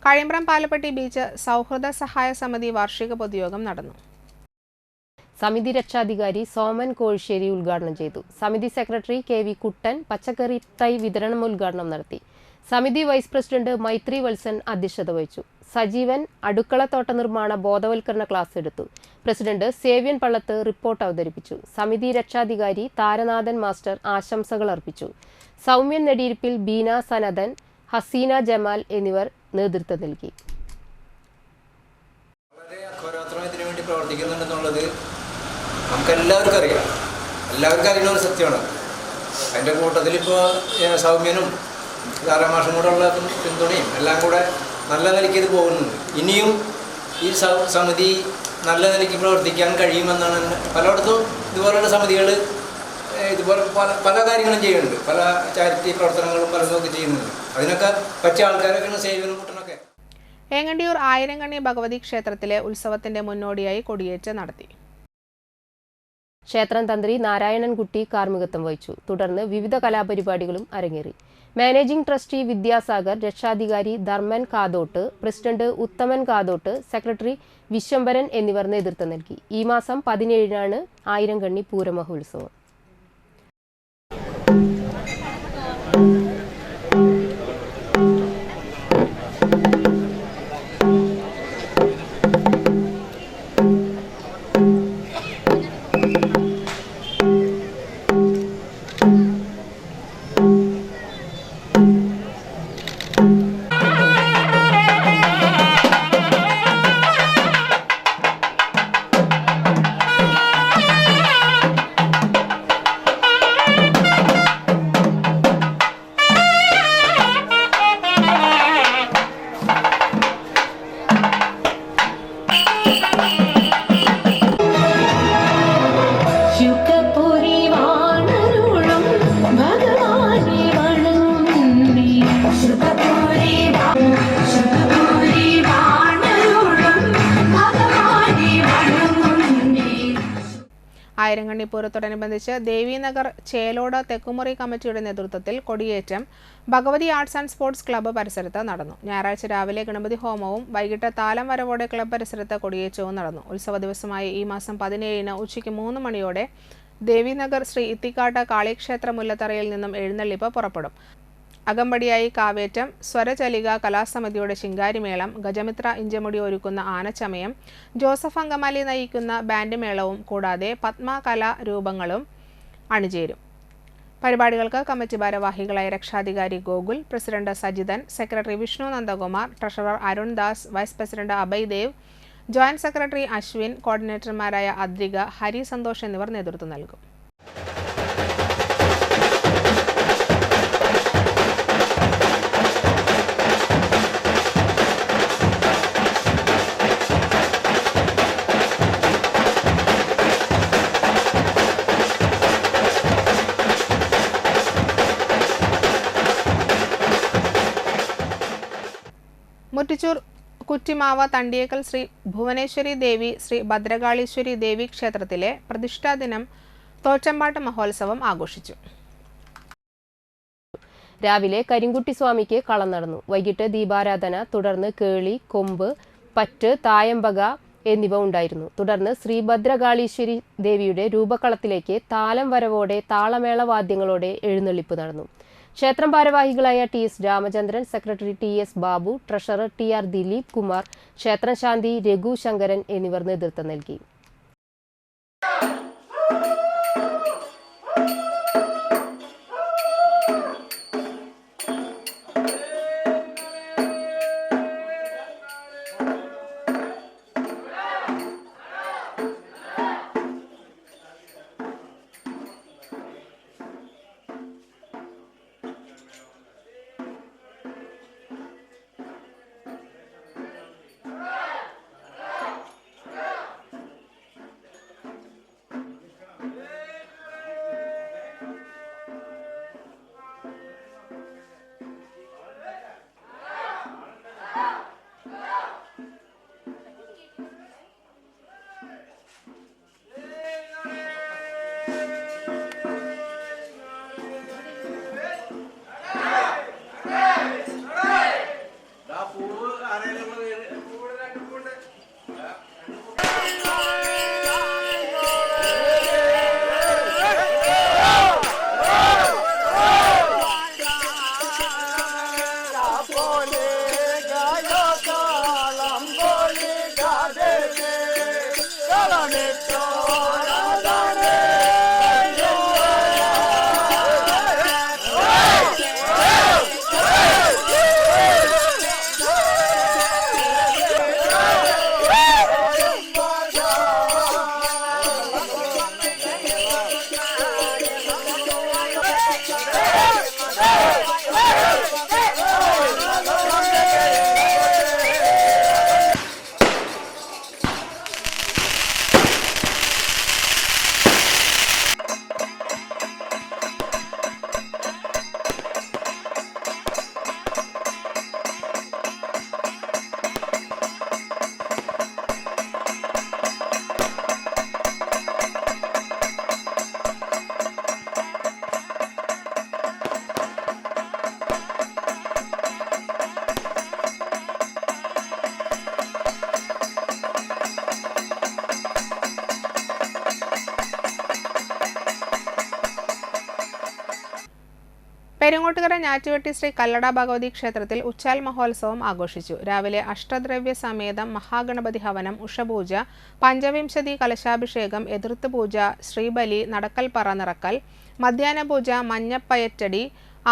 കഴിമ്പ്രം പാലപ്പെട്ടി ബീച്ച് സൗഹൃദ സഹായ സമിതി വാർഷിക പൊതുയോഗം നടന്നു. സമിതി രക്ഷാധികാരി സോമൻ കോഴിശ്ശേരി ഉദ്ഘാടനം ചെയ്തു. സമിതി സെക്രട്ടറി KV കുട്ടൻ പച്ചക്കറി തൈ വിതരണം ഉദ്ഘാടനം നടത്തി. സമിതി വൈസ് പ്രസിഡന്റ് മൈത്രി വത്സൻ അധ്യക്ഷത വഹിച്ചു. സജീവൻ അടുക്കളത്തോട്ട നിർമ്മാണ ബോധവൽക്കരണ ക്ലാസ് എടുത്തു. പ്രസിഡന്റ് സേവ്യൻ പള്ളത്ത് റിപ്പോർട്ട് അവതരിപ്പിച്ചു. സമിതി രക്ഷാധികാരി താരനാഥൻ മാസ്റ്റർ ആശംസകൾ അർപ്പിച്ചു. സൗമ്യൻ നെടിയിരിപ്പിൽ, ബീന സനദൻ, ഹസീന ജമാൽ എന്നിവർ നേതൃത്വം നൽകി. വളരെ അഹോരാത്രം ഇതിനു വേണ്ടി പ്രവർത്തിക്കുന്നുണ്ടെന്നുള്ളത് നമുക്കെല്ലാവർക്കും അറിയാം. എല്ലാവർക്കും അറിയുന്ന ഒരു സത്യമാണ്. അതിൻ്റെ കൂട്ടത്തിൽ ഇപ്പോൾ സൗമ്യനും താരമാഷും കൂടെ ഉള്ള പിന്തുണയും എല്ലാം കൂടെ നല്ല നിലയ്ക്ക് ഇത് പോകുന്നുണ്ട്. ഇനിയും ഈ സമിതി നല്ല നിലയ്ക്ക് പ്രവർത്തിക്കാൻ കഴിയുമെന്നാണ്. പലയിടത്തും ഇതുപോലുള്ള സമിതികൾ ഇതുപോലെ പല കാര്യങ്ങളും ചെയ്യുന്നുണ്ട്. പല ചാരിറ്റി പ്രവർത്തനങ്ങളും പലതൊക്കെ ചെയ്യുന്നുണ്ട്. അതിനൊക്കെ പറ്റിയ ആൾക്കാരൊക്കെയാണ് സേവനം കൂട്ടണൊക്കെ. ഏങ്ങണ്ടിയൂർ ആയിരങ്കണ്ണി ഭഗവതി ക്ഷേത്രത്തിലെ ഉത്സവത്തിന്റെ മുന്നോടിയായി കൊടിയേറ്റ് നടത്തി. ക്ഷേത്രം തന്ത്രി നാരായണൻകുട്ടി കാർമ്മികത്വം വഹിച്ചു. തുടർന്ന് വിവിധ കലാപരിപാടികളും അരങ്ങേറി. മാനേജിംഗ് ട്രസ്റ്റി വിദ്യാസാഗർ, രക്ഷാധികാരി ധർമ്മൻ കാതോട്ട്, പ്രസിഡന്റ് ഉത്തമൻ കാതോട്ട്, സെക്രട്ടറി വിശ്വംഭരൻ എന്നിവർ നേതൃത്വം നൽകി. ഈ മാസം 17-നാണ് ആയിരങ്കണ്ണി പൂരമഹോത്സവം. ആയിരങ്കണ്ണിപ്പൂരത്തോടനുബന്ധിച്ച് ദേവീനഗർ ചേലോട് തെക്കുമുറി കമ്മിറ്റിയുടെ നേതൃത്വത്തിൽ കൊടിയേറ്റം Bhagavathi arts and sports club പരിസരത്ത് നടന്നു. ഞായറാഴ്ച രാവിലെ ഗണപതി ഹോമവും വൈകിട്ട് താലം വരവോടെ ക്ലബ്ബ് പരിസരത്ത് കൊടിയേറ്റവും നടന്നു. ഉത്സവ ദിവസമായ ഈ മാസം 17-ന് ഉച്ചയ്ക്ക് 3 മണിയോടെ ദേവീനഗർ ശ്രീ ഇത്തിക്കാട്ട് കാളിക്ഷേത്ര മുല്ലത്തറയിൽ നിന്നും എഴുന്നള്ളിപ്പ് പുറപ്പെടും. അകമ്പടിയായി കാവേറ്റം, സ്വരചലിക കലാസമിതിയുടെ ശിങ്കാരിമേളം, ഗജമിത്ര ഇഞ്ചമുടി ഒരുക്കുന്ന ആനച്ചമയം, ജോസഫ് അങ്കമാലി നയിക്കുന്ന ബാൻഡ് മേളവും കൂടാതെ പത്മ കലാരൂപങ്ങളും അണിചേരും. പരിപാടികൾക്ക് കമ്മിറ്റി ഭാരവാഹികളായ രക്ഷാധികാരി Gokul, president Sajithan, secretary Vishnu Nandakumar, treasurer Arun Das, vice president Abhay Dev, joint secretary Ashwin, കോർഡിനേറ്റർമാരായ അദ്രിക, ഹരി സന്തോഷ് എന്നിവർ നേതൃത്വം നൽകും. മുറ്റിച്ചൂർ കുറ്റിമാവ് തണ്ടിയേക്കൽ ശ്രീ ഭുവനേശ്വരി ദേവി, ശ്രീ ഭദ്രകാളീശ്വരി ദേവി ക്ഷേത്രത്തിലെ പ്രതിഷ്ഠാ ദിനം തോറ്റമ്പാട്ട് മഹോത്സവം ആഘോഷിച്ചു. രാവിലെ കരിങ്കുട്ടി സ്വാമിക്ക് കളം നടന്നു. വൈകിട്ട് ദീപാരാധന, തുടർന്ന് കേളി, കൊമ്പ്, പറ്റ്, തായമ്പക എന്നിവ ഉണ്ടായിരുന്നു. തുടർന്ന് ശ്രീ ഭദ്രകാളീശ്വരി ദേവിയുടെ രൂപക്കളത്തിലേക്ക് താലം വരവോടെ താളമേളവാദ്യങ്ങളോടെ എഴുന്നള്ളിപ്പ് നടന്നു. ക്ഷേത്രം ഭാരവാഹികളായ T S. Ramachandran, secretary T S. Babu, treasurer T R. Dileep Kumar, ക്ഷേത്രം ശാന്തി രഘു ശങ്കരൻ എന്നിവർ നേതൃത്വം നൽകി. പെരിങ്ങോട്ടുകര ഞാറ്റുവെട്ടി ശ്രീ കല്ലട ഭഗവതി ക്ഷേത്രത്തിൽ ഉച്ചാൽ മഹോത്സവം ആഘോഷിച്ചു. രാവിലെ അഷ്ടദ്രവ്യ സമേതം മഹാഗണപതി ഹവനം, ഉഷപൂജ, പഞ്ചവിംശതി കലശാഭിഷേകം, എതിർത്ത് പൂജ, ശ്രീബലി, നടക്കൽപ്പറ നിറക്കൽ, മധ്യാഹ്ന പൂജ, മഞ്ഞപ്പയറ്റടി,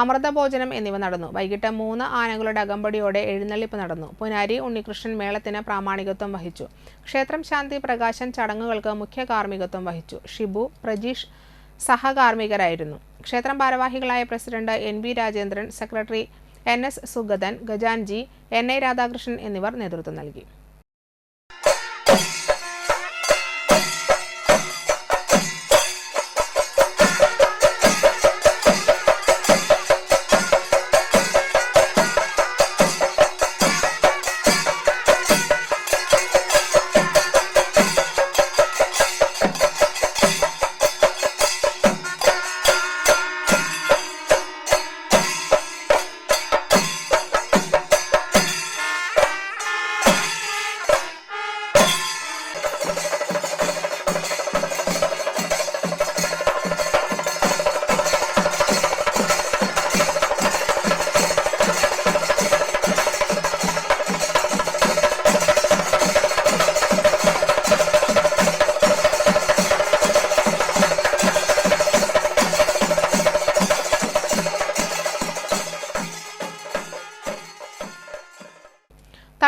അമൃതഭോജനം എന്നിവ നടന്നു. വൈകിട്ട് 3 ആനകളുടെ അകമ്പടിയോടെ എഴുന്നള്ളിപ്പ് നടന്നു. പുനാരി ഉണ്ണികൃഷ്ണൻ മേളത്തിന് പ്രാമാണികത്വം വഹിച്ചു. ക്ഷേത്രം ശാന്തി പ്രകാശൻ ചടങ്ങുകൾക്ക് മുഖ്യ കാർമ്മികത്വം വഹിച്ചു. ഷിബു, പ്രജീഷ് സഹകാർമ്മികരായിരുന്നു. ക്ഷേത്രം ഭാരവാഹികളായ president NB Rajendran, secretary NS Sugathan, Gajanji, NI Radhakrishnan എന്നിവർ നേതൃത്വം നൽകി.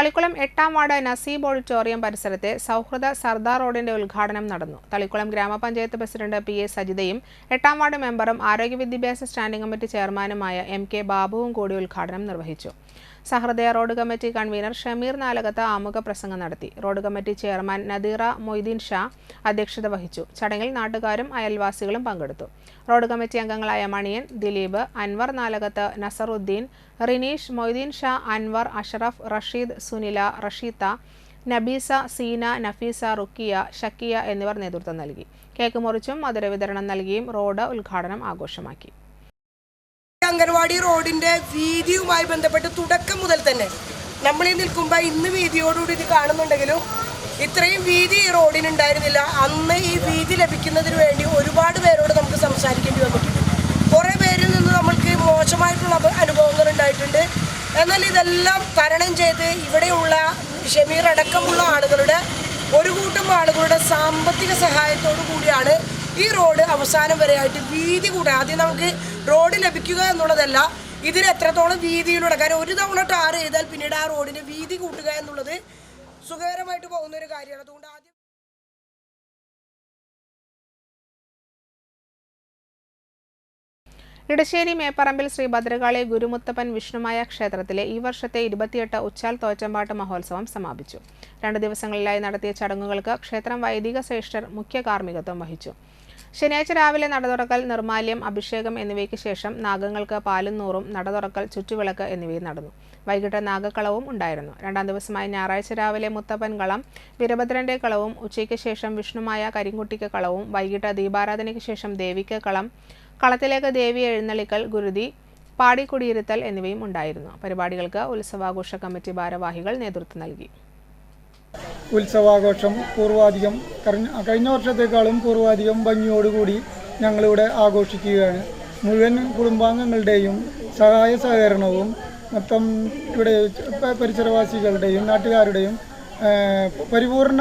തളിക്കുളം 8-ാം വാർഡ് നസീബ് ഓഡിറ്റോറിയം പരിസരത്തെ സൗഹൃദ സർദാർ റോഡിന്റെ ഉദ്ഘാടനം നടന്നു. തളിക്കുളം ഗ്രാമപഞ്ചായത്ത് പ്രസിഡന്റ് PA സജിതയും 8-ാം വാർഡ് മെമ്പറും ആരോഗ്യ വിദ്യാഭ്യാസ സ്റ്റാൻഡിംഗ് കമ്മിറ്റി ചെയർമാനുമായ MK ബാബുവും കൂടി ഉദ്ഘാടനം നിർവഹിച്ചു. Sahrudaya road committee convener Shameer Nalakath ആമുഖ പ്രസംഗം നടത്തി. Road committee chairman Nadeera Moideen Sha അധ്യക്ഷത വഹിച്ചു. ചടങ്ങിൽ നാട്ടുകാരും അയൽവാസികളും പങ്കെടുത്തു. റോഡ് കമ്മിറ്റി അംഗങ്ങളായ മണിയൻ, ദിലീപ്, അൻവർ നാലകത്ത്, നസറുദ്ദീൻ, റിനീഷ്, മൊയ്തീൻ ഷാ, അൻവർ, അഷറഫ്, റഷീദ്, സുനില, റഷീത്ത, നബീസ, സീന, നഫീസ, റുക്കിയ, ഷക്കിയ എന്നിവർ നേതൃത്വം നൽകി. കേക്ക് മുറിച്ചും മധുരവിതരണം നൽകിയും റോഡ് ഉദ്ഘാടനം ആഘോഷമാക്കി. അംഗൻവാടി റോഡിന്റെ വീതിയുമായി ബന്ധപ്പെട്ട് തുടക്കം മുതൽ തന്നെ നമ്മൾ ഈ നിൽക്കുമ്പോൾ ഇന്ന് വീതിയോടുകൂടി ഇത് കാണുന്നുണ്ടെങ്കിലും ഇത്രയും വീതി ഈ റോഡിനുണ്ടായിരുന്നില്ല. അന്ന് ഈ വീതി ലഭിക്കുന്നതിന് വേണ്ടി ഒരുപാട് പേരോട് നമുക്ക് സംസാരിക്കേണ്ടി വന്നിട്ടുണ്ട്. കുറേ പേരിൽ നിന്ന് നമ്മൾക്ക് മോശമായിട്ടുള്ള അനുഭവങ്ങൾ ഉണ്ടായിട്ടുണ്ട്. എന്നാൽ ഇതെല്ലാം തരണം ചെയ്ത് ഇവിടെയുള്ള ഷമീർ അടക്കമുള്ള ആളുകളുടെ ഒരു കൂട്ടം ആളുകളുടെ സാമ്പത്തിക സഹായത്തോടു കൂടിയാണ് ഈ റോഡ് അവസാനം വരെയായിട്ട് വീതി കൂട്ടുക. ആദ്യം നമുക്ക് റോഡ് ലഭിക്കുക എന്നുള്ളതല്ല, ഇതിന് എത്രത്തോളം വീതിയിലൂടെ, കാരണം ഒരു തവണ ടാർ ചെയ്താൽ പിന്നീട് ആ റോഡിന് വീതി കൂട്ടുക എന്നുള്ളത് സുഖകരമായിട്ട് പോകുന്ന ഒരു കാര്യമാണ്. അതുകൊണ്ട് ആദ്യം ഇടശ്ശേരി മേപ്പറമ്പിൽ ശ്രീ ഭദ്രകാളി ഗുരുമുത്തപ്പൻ വിഷ്ണുമായ ക്ഷേത്രത്തിലെ ഈ വർഷത്തെ 28 ഉച്ചാൽ തോറ്റമ്പാട്ട് മഹോത്സവം സമാപിച്ചു. 2 ദിവസങ്ങളിലായി നടത്തിയ ചടങ്ങുകൾക്ക് ക്ഷേത്രം വൈദിക ശ്രേഷ്ഠർ മുഖ്യ കാർമ്മികത്വം വഹിച്ചു. ശനിയാഴ്ച രാവിലെ നടതുറക്കൽ, നിർമാല്യം, അഭിഷേകം എന്നിവയ്ക്ക് ശേഷം നാഗങ്ങൾക്ക് പാലും നൂറും, നടതുറക്കൽ, ചുറ്റുവിളക്ക് എന്നിവയും നടന്നു. വൈകിട്ട് നാഗക്കളവും ഉണ്ടായിരുന്നു. 2-ാം ദിവസമായ ഞായറാഴ്ച രാവിലെ മുത്തപ്പൻ കളം, വീരഭദ്രന്റെ കളവും, ഉച്ചയ്ക്ക് ശേഷം വിഷ്ണുമായ കരിങ്കുട്ടിക്ക് കളവും, വൈകിട്ട് ദീപാരാധനയ്ക്ക് ശേഷം ദേവിക്ക് കളം, കളത്തിലേക്ക് ദേവി എഴുന്നള്ളിക്കൽ, ഗുരുതി, പാടിക്കുടിയിരുത്തൽ എന്നിവയും ഉണ്ടായിരുന്നു. പരിപാടികൾക്ക് ഉത്സവാഘോഷ കമ്മിറ്റി ഭാരവാഹികൾ നേതൃത്വം നൽകി. ഉത്സവാഘോഷം പൂർവാധികം കഴിഞ്ഞ വർഷത്തേക്കാളും പൂർവാധികം ഭംഗിയോടുകൂടി ഞങ്ങളിവിടെ ആഘോഷിക്കുകയാണ്. മുഴുവൻ കുടുംബാംഗങ്ങളുടെയും സഹായ സഹകരണവും മൊത്തം ഇവിടെ പരിസരവാസികളുടെയും നാട്ടുകാരുടെയും പരിപൂർണ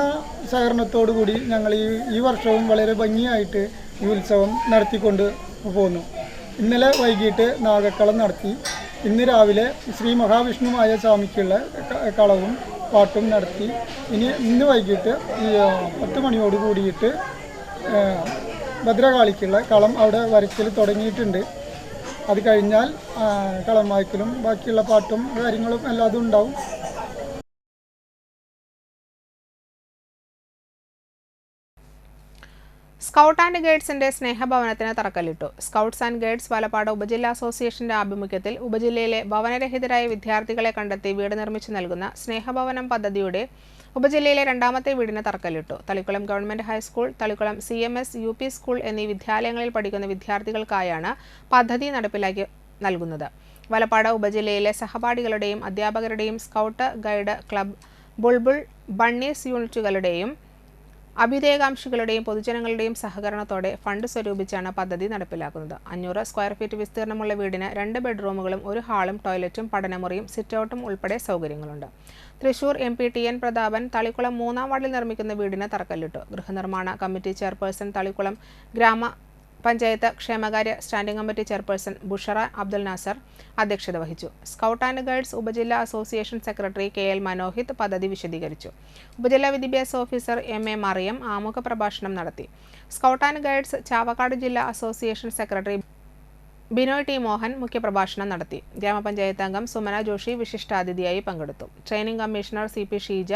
സഹകരണത്തോടുകൂടി ഞങ്ങൾ ഈ വർഷവും വളരെ ഭംഗിയായിട്ട് ഈ ഉത്സവം നടത്തിക്കൊണ്ട് പോന്നു. ഇന്നലെ വൈകിട്ട് നാഗക്കളം നടത്തി. ഇന്ന് രാവിലെ ശ്രീ മഹാവിഷ്ണുമായ സ്വാമിക്കുള്ള കളവും പാട്ടും നടത്തി. ഇന്ന് വൈകിട്ട് ഈ 10 മണിയോട് കൂടിയിട്ട് ഭദ്രകാളിക്കുള്ള കളം അവിടെ വരയ്ക്കൽ തുടങ്ങിയിട്ടുണ്ട്. അത് കഴിഞ്ഞാൽ കളം വായിക്കലും ബാക്കിയുള്ള പാട്ടും കാര്യങ്ങളും എല്ലാതും ഉണ്ടാവും. സ്കൗട്ട് ആൻഡ് ഗൈഡ്സിന്റെ സ്നേഹഭവനത്തിന് തറക്കല്ലിട്ടു. സ്കൗട്ട്സ് ആൻഡ് ഗൈഡ്സ് പാലക്കാട് ഉപജില്ലാ അസോസിയേഷന്റെ ആഭിമുഖ്യത്തിൽ ഉപജില്ലയിലെ ഭവനരഹിതരായ വിദ്യാർത്ഥികളെ കണ്ടെത്തി വീട് നിർമ്മിച്ചു നൽകുന്ന സ്നേഹഭവനം പദ്ധതിയുടെ ഉപജില്ലയിലെ 2ാമത്തെ വീടിന് തറക്കല്ലിട്ടു. Thalikulam government high school, Thalikulam CMS UP school എന്നീ വിദ്യാലയങ്ങളിൽ പഠിക്കുന്ന വിദ്യാർത്ഥികൾക്കായാണ് പദ്ധതി നടപ്പിലാക്കി നൽകുന്നത്. വലപ്പാട് ഉപജില്ലയിലെ സഹപാഠികളുടെയും അധ്യാപകരുടെയും scout guide club, bulbul, bunnies യൂണിറ്റുകളുടെയും അഭ്യുദയകാംക്ഷികളുടെയും പൊതുജനങ്ങളുടെയും സഹകരണത്തോടെ ഫണ്ട് സ്വരൂപിച്ചാണ് പദ്ധതി നടപ്പിലാക്കുന്നത്. 500 സ്ക്വയർ ഫീറ്റ് വിസ്തീർണമുള്ള വീടിന് 2 ബെഡ്റൂമുകളും 1 ഹാളും ടോയ്ലറ്റും പഠനമുറിയും സിറ്റൗട്ടും ഉൾപ്പെടെ സൗകര്യങ്ങളുണ്ട്. തൃശൂർ MP TN പ്രതാപൻ തളിക്കുളം 3-ാം വാർഡിൽ നിർമ്മിക്കുന്ന വീടിന് തറക്കല്ലിട്ടു. ഗൃഹനിർമ്മാണ കമ്മിറ്റി ചെയർപേഴ്സൺ, തളിക്കുളം ഗ്രാമപഞ്ചായത്ത് ക്ഷേമകാര്യ standing committee chairperson Bushara Abdul Nasar അധ്യക്ഷത വഹിച്ചു. സ്കൗട്ട് ആൻഡ് ഗൈഡ്സ് ഉപജില്ലാ അസോസിയേഷൻ സെക്രട്ടറി KL മനോഹിത് പദ്ധതി വിശദീകരിച്ചു. ഉപജില്ലാ വിദ്യാഭ്യാസ ഓഫീസർ MA മറിയം ആമുഖ പ്രഭാഷണം നടത്തി. സ്കൗട്ട് ആൻഡ് ഗൈഡ്സ് ചാവക്കാട് ജില്ലാ association secretary Binoy T Mohan മുഖ്യപ്രഭാഷണം നടത്തി. ഗ്രാമപഞ്ചായത്ത് അംഗം സുമന ജോഷി വിശിഷ്ടാതിഥിയായി പങ്കെടുത്തു. Training commissioner CP Sheeja,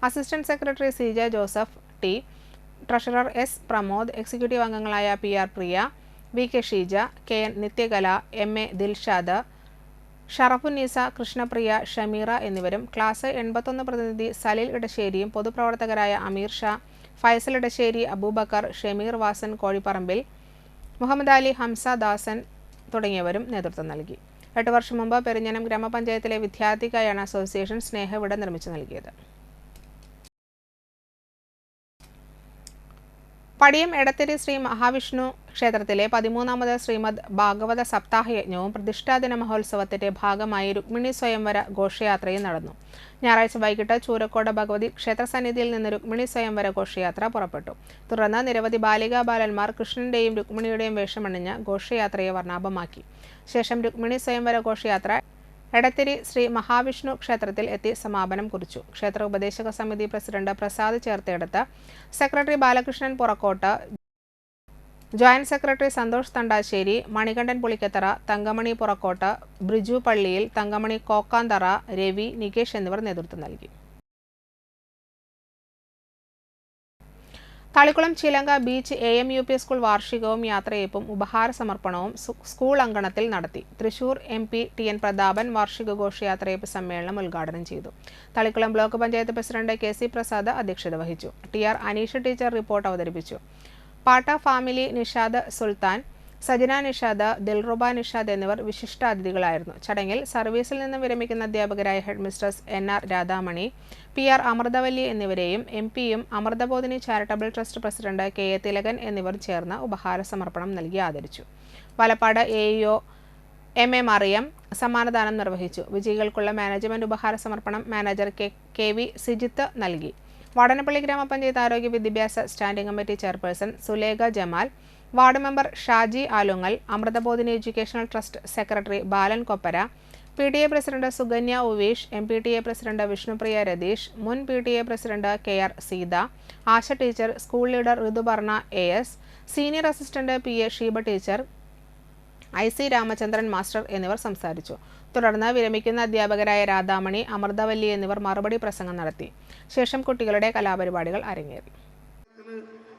assistant secretary CJ Joseph T, treasurer S Pramod, executive അംഗങ്ങളായ PR Priya, VK Sheeja, KN Nithyakala, MA Dilshad, Sharafunnisa, Krishnapriya, Shameera എന്നിവരും ക്ലാസ് 81 പ്രതിനിധി സലിൽ ഇടശ്ശേരിയും പൊതുപ്രവർത്തകരായ അമീർ ഷാ, ഫൈസൽ ഇടശ്ശേരി, അബൂബക്കർ, ഷമീർ വാസൻ കോഴിപ്പറമ്പിൽ, മുഹമ്മദ് അലി, ഹംസ ദാസൻ തുടങ്ങിയവരും നേതൃത്വം നൽകി. 8 വർഷം മുമ്പ് പെരിഞ്ഞനം ഗ്രാമപഞ്ചായത്തിലെ വിദ്യാർത്ഥിക്കായാണ് അസോസിയേഷൻ സ്നേഹവിട നിർമ്മിച്ചു നൽകിയത്. പടിയം എടത്തിരി ശ്രീ മഹാവിഷ്ണു ക്ഷേത്രത്തിലെ 13ാമത് ശ്രീമദ് ഭാഗവത സപ്താഹ യജ്ഞവും പ്രതിഷ്ഠാദിന മഹോത്സവത്തിന്റെ ഭാഗമായി രുക്മിണി സ്വയംവര ഘോഷയാത്രയും നടന്നു. ഞായറാഴ്ച വൈകിട്ട് ചൂരക്കോട് ഭഗവതി ക്ഷേത്രസന്നിധിയിൽ നിന്ന് രുക്മിണി സ്വയംവര ഘോഷയാത്ര പുറപ്പെട്ടു. തുടർന്ന് നിരവധി ബാലികാ ബാലന്മാർ കൃഷ്ണന്റെയും രുക്മിണിയുടെയും വേഷമണിഞ്ഞ് ഘോഷയാത്രയെ വർണ്ണാഭമാക്കി. ശേഷം രുക്മിണി സ്വയംവര ഘോഷയാത്ര എടത്തിരി ശ്രീ മഹാവിഷ്ണു ക്ഷേത്രത്തിൽ എത്തി സമാപനം കുറിച്ചു. ക്ഷേത്ര ഉപദേശക സമിതി president Prasad Cherthedath, secretary Balakrishnan Purakkottu, joint secretary Santhosh Thandassery, Manikandan Pulikkathara, Thankamani Purakkottu, Briju പള്ളിയിൽ, തങ്കമണി കോക്കാന്തറ, രവി, നികേഷ് എന്നിവർ നേതൃത്വം നൽകി. തളിക്കുളം ചിലങ്ക ബീച്ച് AMUP സ്കൂൾ വാർഷികവും യാത്രയയപ്പും ഉപഹാര സമർപ്പണവും സ്കൂൾ അങ്കണത്തിൽ നടത്തി. തൃശൂർ MP TN പ്രതാപൻ വാർഷിക ഘോഷയാത്രയയപ്പ് സമ്മേളനം ഉദ്ഘാടനം ചെയ്തു. Thalikulam block panchayat president KC Prasad അധ്യക്ഷത വഹിച്ചു. TR അനീഷ ടീച്ചർ റിപ്പോർട്ട് അവതരിപ്പിച്ചു. പാട്ട ഫാമിലി നിഷാദ് സുൽത്താൻ, സജന നിഷാദ്, ദിൽറുബ നിഷാദ് എന്നിവർ വിശിഷ്ടാതിഥികളായിരുന്നു. ചടങ്ങിൽ സർവീസിൽ നിന്ന് വിരമിക്കുന്ന അധ്യാപകരായ head mistress NR Radhamani, PR Amruthavalli എന്നിവരെയും MP-യും Amruthabodhini charitable trust president KA Thilakan എന്നിവർ ചേർന്ന് ഉപഹാര സമർപ്പണം നൽകി ആദരിച്ചു. വലപ്പാട് AEO MA മറിയം സമ്മാനദാനം നിർവഹിച്ചു. വിജയികൾക്കുള്ള മാനേജ്മെന്റ് ഉപഹാര സമർപ്പണം മാനേജർ KV സിജിത്ത് നൽകി. വാടനപ്പള്ളി ഗ്രാമപഞ്ചായത്ത് ആരോഗ്യ വിദ്യാഭ്യാസ standing committee chairperson Sulekha Jamal, ward member Shaji Alungal, Amruthabodhini educational trust secretary Balan Koppara, PTA president Sukanya Uvesh, MPTA president Vishnupriya Ratheesh, മുൻ PTA president KR Seetha, Asha teacher, school leader Rithuparna AS, senior assistant PA Sheeba teacher, IC Ramachandran master എന്നിവർ സംസാരിച്ചു. തുടർന്ന് വിരമിക്കുന്ന അധ്യാപകരായ രാധാമണി, അമൃതവല്ലി എന്നിവർ മറുപടി പ്രസംഗം നടത്തി. ശേഷം കുട്ടികളുടെ കലാപരിപാടികൾ അരങ്ങേറി.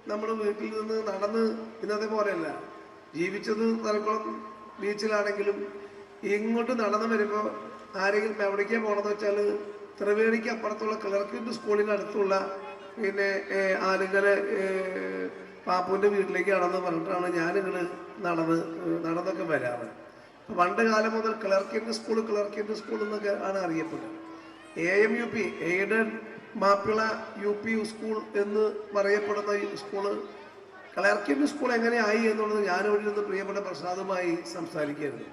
നമ്മുടെ വീട്ടിൽ നിന്ന് നടന്ന് ഇന്നത്തെ പോലെയല്ല ജീവിച്ചത്. തലക്കുളം ബീച്ചിലാണെങ്കിലും ഇങ്ങോട്ട് നടന്നു വരുമ്പോൾ ആരെങ്കിലും എവിടേക്കാണ് പോകണമെന്ന് വെച്ചാൽ ത്രിവേണിക്ക് അപ്പുറത്തുള്ള ക്ലർക്ക് സ്കൂളിന് അടുത്തുള്ള പിന്നെ ആലുങ്കൽ പാപ്പുവിൻ്റെ വീട്ടിലേക്കാണെന്ന് പറഞ്ഞിട്ടാണ് ഞാനിങ്ങനെ നടന്നൊക്കെ വരാറ്. പണ്ട് കാലം മുതൽ ക്ലർക്കിൻ്റെ സ്കൂൾ എന്നൊക്കെ ആണ് അറിയപ്പെടുന്നത്. AMUP aided Mappila UP school എന്ന് പറയപ്പെടുന്ന ഈ സ്കൂള് ക്ലർക്കിൻ്റെ സ്കൂൾ എങ്ങനെയായി എന്നുള്ളത് ഞാനിവിടെ നിന്ന് പ്രിയപ്പെട്ട പ്രസാദുമായി സംസാരിക്കുകയായിരുന്നു.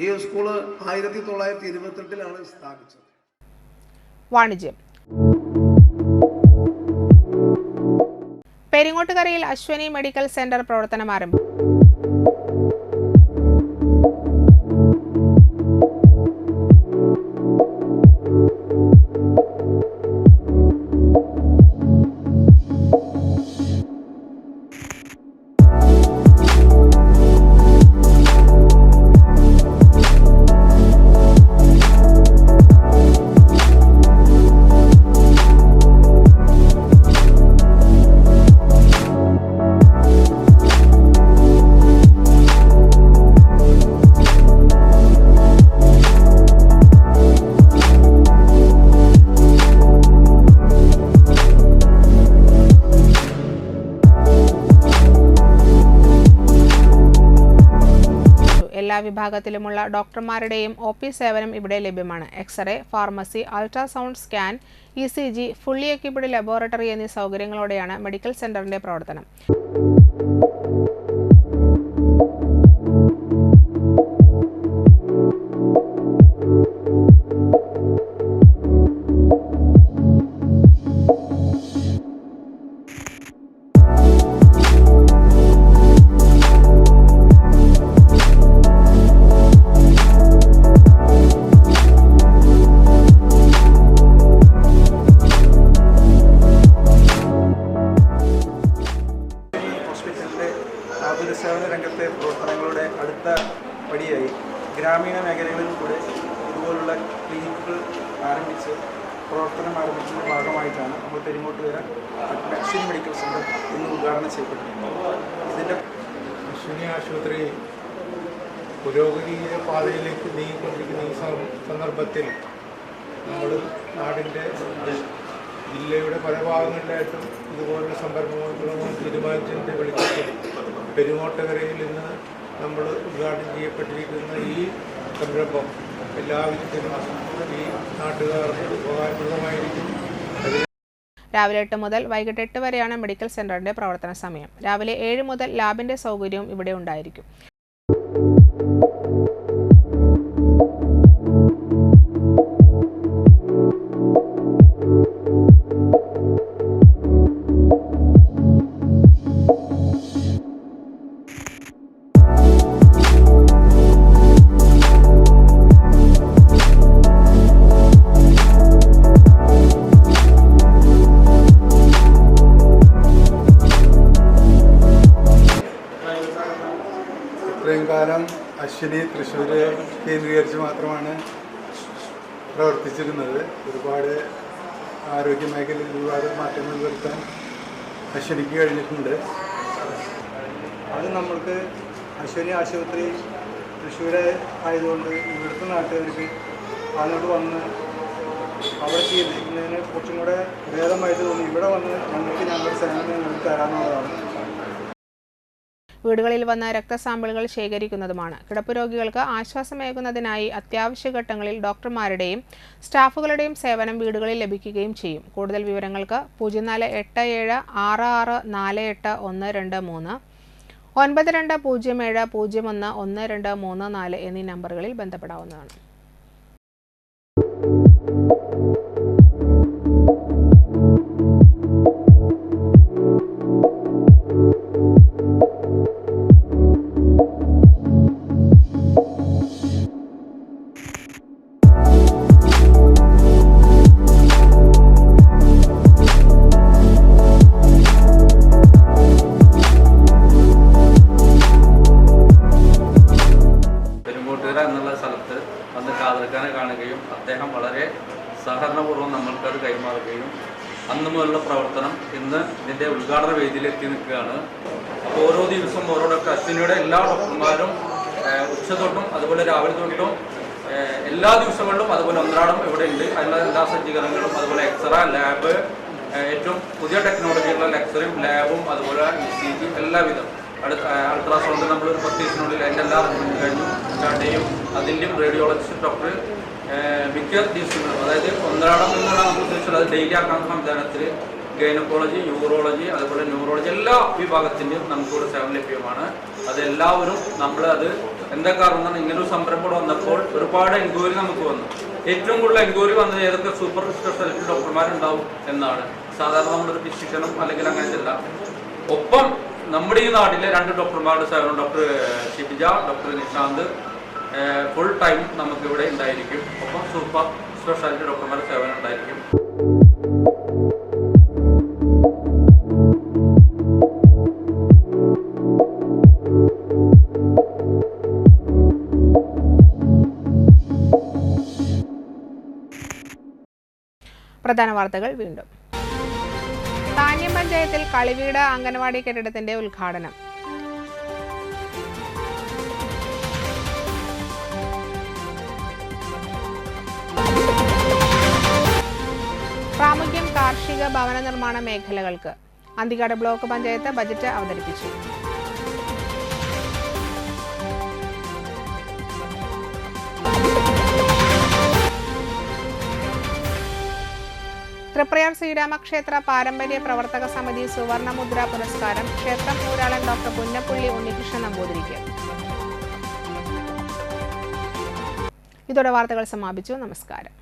ഈ സ്കൂള് 1928 സ്ഥാപിച്ചത്. വാണിജ്യം. പെരിങ്ങോട്ടുകരയിൽ അശ്വനി മെഡിക്കൽ സെന്റർ പ്രവർത്തനം ആരംഭിച്ചു. എല്ലാ വിഭാഗത്തിലുമുള്ള ഡോക്ടർമാരുടെയും OP സേവനം ഇവിടെ ലഭ്യമാണ്. X ray, pharmacy, ultrasound scan, ECG, fully equipped laboratory എന്നീ സൗകര്യങ്ങളോടെയാണ് മെഡിക്കൽ സെന്ററിന്റെ പ്രവർത്തനം. സേവന രംഗത്തെ പ്രവർത്തനങ്ങളുടെ അടുത്ത പടിയായി ഗ്രാമീണ മേഖലകളിൽ കൂടെ ഇതുപോലുള്ള ക്ലിനിക്കുകൾ പ്രവർത്തനം ആരംഭിച്ചതിൻ്റെ ഭാഗമായിട്ടാണ് നമ്മൾ പെരിങ്ങോട്ടുകര അശ്വിനി മെഡിക്കൽ സെൻ്റർ ഇന്ന് ഉദ്ഘാടനം ചെയ്യപ്പെട്ടിരിക്കുന്നത്. ഇതിൻ്റെ അശ്വിനി ആശുപത്രി പുരോഗതിയുടെ പാതയിലേക്ക് നീങ്ങിക്കൊണ്ടിരിക്കുന്ന ഈ സന്ദർഭത്തിൽ നമ്മൾ നാടിൻ്റെ ജില്ലയുടെ പല ഭാഗങ്ങളിലായിട്ടും ഇതുപോലുള്ള സംരംഭങ്ങൾ തീരുമാനിച്ചതിൻ്റെ വെളിച്ചത്തിൽ പെരുങ്ങോട്ടുകരയിൽ ഇന്ന് നമ്മൾ ഉദ്ഘാടനം ചെയ്യപ്പെട്ടിരിക്കുന്ന ഈ സംരംഭം എല്ലാവിധത്തിലും ഈ നാട്ടുകാർക്ക് ഉപകാരപ്രദമായിരിക്കും. രാവിലെ 8 മുതൽ വൈകിട്ട് 8 വരെയാണ് മെഡിക്കൽ സെന്ററിന്റെ പ്രവർത്തന സമയം. രാവിലെ 7 മുതൽ ലാബിന്റെ സൗകര്യവും ഇവിടെ ഉണ്ടായിരിക്കും. കാലം അശ്വിനി തൃശ്ശൂർ കേന്ദ്രീകരിച്ച് മാത്രമാണ് പ്രവർത്തിച്ചിരുന്നത്. ഒരുപാട് ആരോഗ്യ മേഖലയിൽ ഒരുപാട് മാറ്റങ്ങൾ വരുത്താൻ അശ്വിനിക്ക് കഴിഞ്ഞിട്ടുണ്ട്. അത് നമ്മൾക്ക് അശ്വിനി ആശുപത്രി തൃശ്ശൂർ ആയതുകൊണ്ട് ഇവിടുത്തെ നാട്ടുകാർക്ക് അങ്ങോട്ട് വന്ന് അവിടെ ചെയ്യുന്നതിന് കുറച്ചും കൂടെ ഭേദമായിട്ട് തോന്നി. ഇവിടെ വന്ന് ഞങ്ങളുടെ സേവനം ഞങ്ങൾക്ക് തരാമെന്നുള്ളതാണ്. വീടുകളിൽ വന്ന് രക്തസാമ്പിളുകൾ ശേഖരിക്കുന്നതുമാണ്. കിടപ്പ് രോഗികൾക്ക് ആശ്വാസമേകുന്നതിനായി അത്യാവശ്യ ഘട്ടങ്ങളിൽ ഡോക്ടർമാരുടെയും സ്റ്റാഫുകളുടെയും സേവനം വീടുകളിൽ ലഭിക്കുകയും ചെയ്യും. കൂടുതൽ വിവരങ്ങൾക്ക് 0487664812 9207011234 എന്നീ നമ്പറുകളിൽ ബന്ധപ്പെടാവുന്നതാണ്. അദ്ദേഹം വളരെ സഹകരണപൂർവ്വം നമ്മൾക്കത് കൈമാറുകയും അന്ന് മുതലുള്ള പ്രവർത്തനം ഇന്ന് ഇതിൻ്റെ ഉദ്ഘാടന വേദിയിലെത്തി നിൽക്കുകയാണ്. അപ്പോൾ ഓരോ ദിവസം ഓരോ ഡോക്ടർ അശ്വിനിയുടെ എല്ലാ ഡോക്ടർമാരും ഉച്ച തൊട്ടും അതുപോലെ രാവിലെ തൊട്ടും എല്ലാ ദിവസങ്ങളിലും അതുപോലെ ഒന്നരാടം ഇവിടെ ഉണ്ട്. അതിനുള്ള എല്ലാ സജ്ജീകരണങ്ങളും അതുപോലെ എക്സ്റേ ലാബ് ഏറ്റവും പുതിയ ടെക്നോളജിയുള്ള എക്സ്റേയും ലാബും അതുപോലെ ECG എല്ലാവിധം അൾട്രാസൗണ്ട് നമ്മളൊരു 10 ദിവസത്തിനുള്ളിൽ അതിൻ്റെ എല്ലാ കഴിഞ്ഞു സ്റ്റാർട്ട് ചെയ്യും. അതിൻ്റെയും റേഡിയോളജിസ്റ്റ് ഡോക്ടർ മിക്ക ദിവസങ്ങളും അതായത് ഒന്നരാടം എന്നുള്ള നമ്മൾ ഉദ്ദേശിച്ചത് അത് ഡെയിലി ആക്കാൻ സംവിധാനത്തിൽ ഗൈനക്കോളജി, യൂറോളജി അതുപോലെ ന്യൂറോളജി എല്ലാ വിഭാഗത്തിൻ്റെയും നമുക്കിവിടെ സേവനം ലഭ്യമാണ്. അതെല്ലാവരും നമ്മളത് എന്താ കാരണം ഇങ്ങനൊരു സംരംഭം വന്നപ്പോൾ ഒരുപാട് എൻക്വയറി നമുക്ക് വന്നു. ഏറ്റവും കൂടുതൽ എൻക്വയറി വന്നത് ഏതൊക്കെ സൂപ്പർ സ്പെഷ്യാലിറ്റി ഡോക്ടർമാരുണ്ടാവും എന്നാണ്. സാധാരണ നമ്മളൊരു ഫിസിഷ്യനും അല്ലെങ്കിൽ അങ്ങനത്തെ അല്ല. ഒപ്പം നമ്മുടെ ഈ നാട്ടിലെ 2 ഡോക്ടർമാരുടെ സേവനം doctor Shibija, doctor Nishanth full time നമുക്കിവിടെ ഉണ്ടായിരിക്കും. ഒപ്പം സൂപ്പർ സ്പെഷ്യാലിറ്റി ഡോക്ടർമാരുടെ സേവനം ഉണ്ടായിരിക്കും. പ്രധാന വാർത്തകൾ വീണ്ടും. താന്യം പഞ്ചായത്തിൽ കളിവീട് അംഗനവാടി കെട്ടിടത്തിന്റെ ഉദ്ഘാടനം. പ്രാമുഖ്യം കാർഷിക ഭവന നിർമ്മാണ മേഖലകൾക്ക്. അന്തിക്കാട് ബ്ലോക്ക് പഞ്ചായത്ത് ബജറ്റ് അവതരിപ്പിച്ചു. തൃപ്രയാർ ശ്രീരാമക്ഷേത്ര പാരമ്പര്യ പ്രവർത്തക സമിതി സുവർണമുദ്ര പുരസ്കാരം ക്ഷേത്രം ഊരാളൻ ഡോക്ടർ പുന്നപ്പുള്ളി ഉണ്ണികൃഷ്ണൻ നമ്പൂതിരിക്ക്. ഇതോടെ വാർത്തകൾ സമാപിച്ചു. നമസ്കാരം.